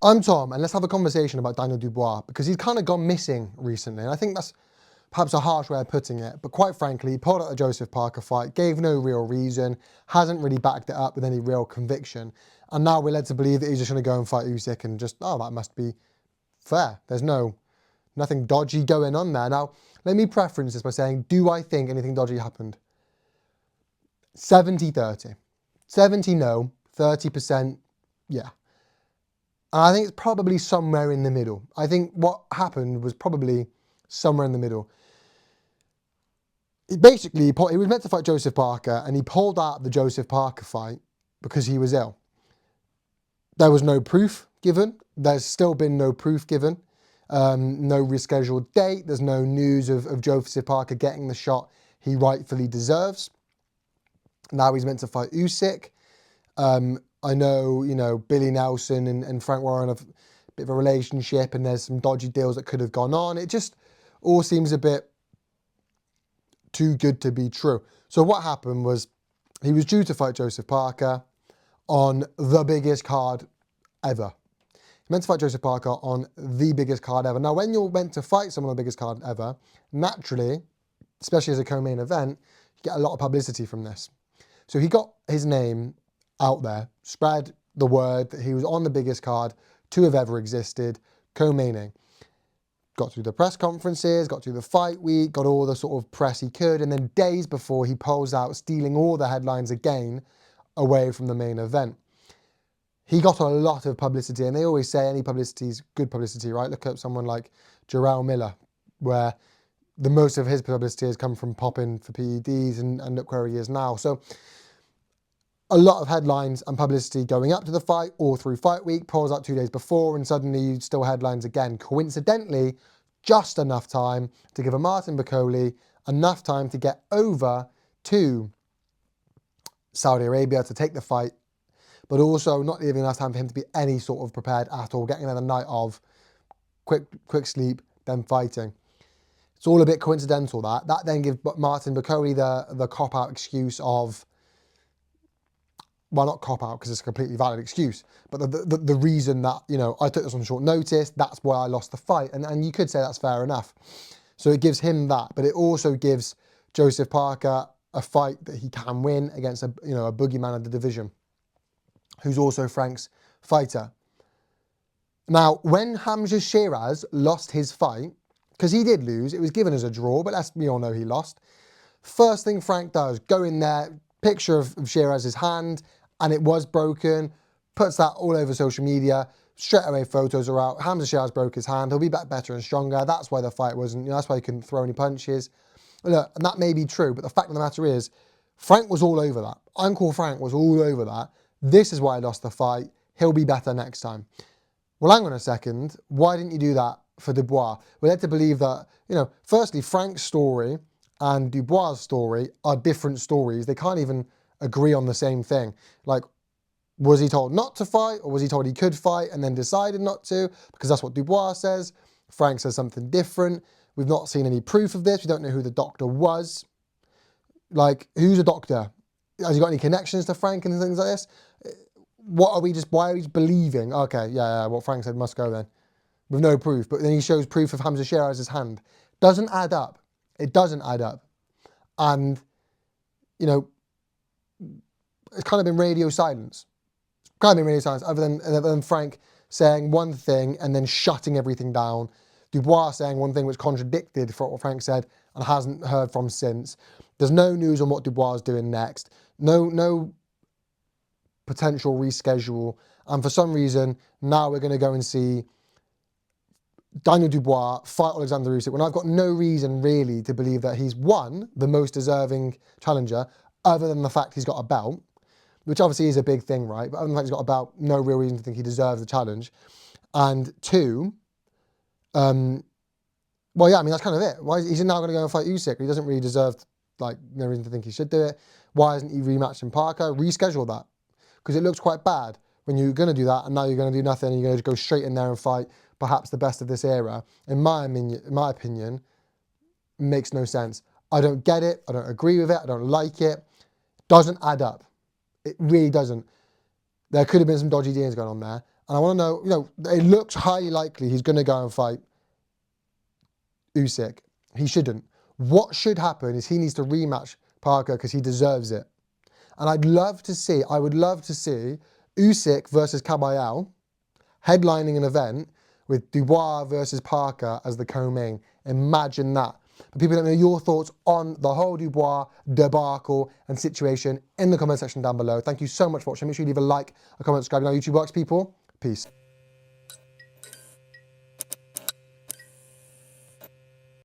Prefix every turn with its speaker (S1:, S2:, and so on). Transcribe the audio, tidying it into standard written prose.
S1: I'm Tom, and let's have a conversation about Daniel Dubois, because he's kind of gone missing recently, and I think that's perhaps a harsh way of putting it, but quite frankly, he pulled out the Joseph Parker fight, gave no real reason, hasn't really backed it up with any real conviction, and now we're led to believe that he's just going to go and fight Usyk and just, oh, that must be fair. There's nothing dodgy going on there. Now, let me preference this by saying, do I think anything dodgy happened? 70-30. 70 no, 30% yeah. And I think it's probably somewhere in the middle. I think what happened was probably somewhere in the middle. He was meant to fight Joseph Parker, and he pulled out the Joseph Parker fight because he was ill. There was no proof given. There's still been no proof given. No rescheduled date. There's no news of Joseph Parker getting the shot he rightfully deserves. Now he's meant to fight Usyk. I know, Billy Nelson and Frank Warren have a bit of a relationship, and there's some dodgy deals that could have gone on. It just all seems a bit too good to be true. So what happened was he was due to fight Joseph Parker on the biggest card ever. He meant to fight Joseph Parker on the biggest card ever. Now, when you're meant to fight someone on the biggest card ever, naturally, especially as a co-main event, you get a lot of publicity from this. So he got his name out there, spread the word that he was on the biggest card to have ever existed, co-maining. Got through the press conferences, got through the fight week, got all the sort of press he could, and then days before he pulls out, stealing all the headlines again away from the main event. He got a lot of publicity, and they always say any publicity is good publicity, right? Look at someone like Jarrell Miller, where the most of his publicity has come from popping for PEDs, and look where he is now. So a lot of headlines and publicity going up to the fight, all through fight week, pulls out 2 days before, and suddenly still headlines again. Coincidentally, just enough time to give a Martin Bakole enough time to get over to Saudi Arabia to take the fight, but also not leaving enough time for him to be any sort of prepared at all, getting another night of quick sleep, then fighting. It's all a bit coincidental, that. That then gives Martin Bakole the cop-out excuse of, well, not cop-out because it's a completely valid excuse, but the reason that, I took this on short notice, that's why I lost the fight. And you could say that's fair enough. So it gives him that, but it also gives Joseph Parker a fight that he can win against a boogeyman of the division, who's also Frank's fighter. Now, when Hamza Shiraz lost his fight, because he did lose, it was given as a draw, but we all know he lost. First thing Frank does, go in there, picture of Shiraz's hand, and it was broken, puts that all over social media, straight away photos are out, Hamza Shiraz broke his hand, he'll be back better and stronger, that's why the fight wasn't, that's why he couldn't throw any punches. Look, and that may be true, but the fact of the matter is, Frank was all over that. Uncle Frank was all over that. This is why I lost the fight, he'll be better next time. Well, hang on a second, why didn't you do that for Dubois? We're led to believe that, firstly, Frank's story and Dubois' story are different stories. They can't even agree on the same thing. Like, was he told not to fight, or was he told he could fight and then decided not to? Because that's what Dubois says. Frank says something different. We've not seen any proof of this. We don't know who the doctor was. Like, who's a doctor? Has he got any connections to Frank and things like this? Why are we just believing? Okay, yeah, what Frank said must go then. With no proof. But then he shows proof of Hamza Shiraz's hand. Doesn't add up. It doesn't add up. And, it's kind of been radio silence. Other than Frank saying one thing and then shutting everything down. Dubois saying one thing which contradicted what Frank said and hasn't heard from since. There's no news on what Dubois is doing next. No potential reschedule. And for some reason, now we're going to go and see Daniel Dubois fight Alexander Usyk when I've got no reason really to believe that he's, one, the most deserving challenger, other than the fact he's got a belt, which obviously is a big thing, right? But other than the fact he's got a belt, no real reason to think he deserves the challenge. And two, well, yeah, I mean, that's kind of it. Why is he now going to go and fight Usyk? He doesn't really deserve, no reason to think he should do it. Why isn't he rematching Parker? Reschedule that. Because it looks quite bad when you're going to do that and now you're going to do nothing and you're going to go straight in there and fight perhaps the best of this era. In my opinion, makes no sense. I don't get it. I don't agree with it. I don't like it. Doesn't add up. It really doesn't. There could have been some dodgy dealings going on there. And I want to know, it looks highly likely he's going to go and fight Usyk. He shouldn't. What should happen is he needs to rematch Parker because he deserves it. And I would love to see Usyk versus Caballero headlining an event with Dubois versus Parker as the co-main. Imagine that. But people, let me know your thoughts on the whole Dubois debacle and situation in the comment section down below. Thank you so much for watching. Make sure you leave a like, a comment, subscribe. You know how YouTube works, people. Peace.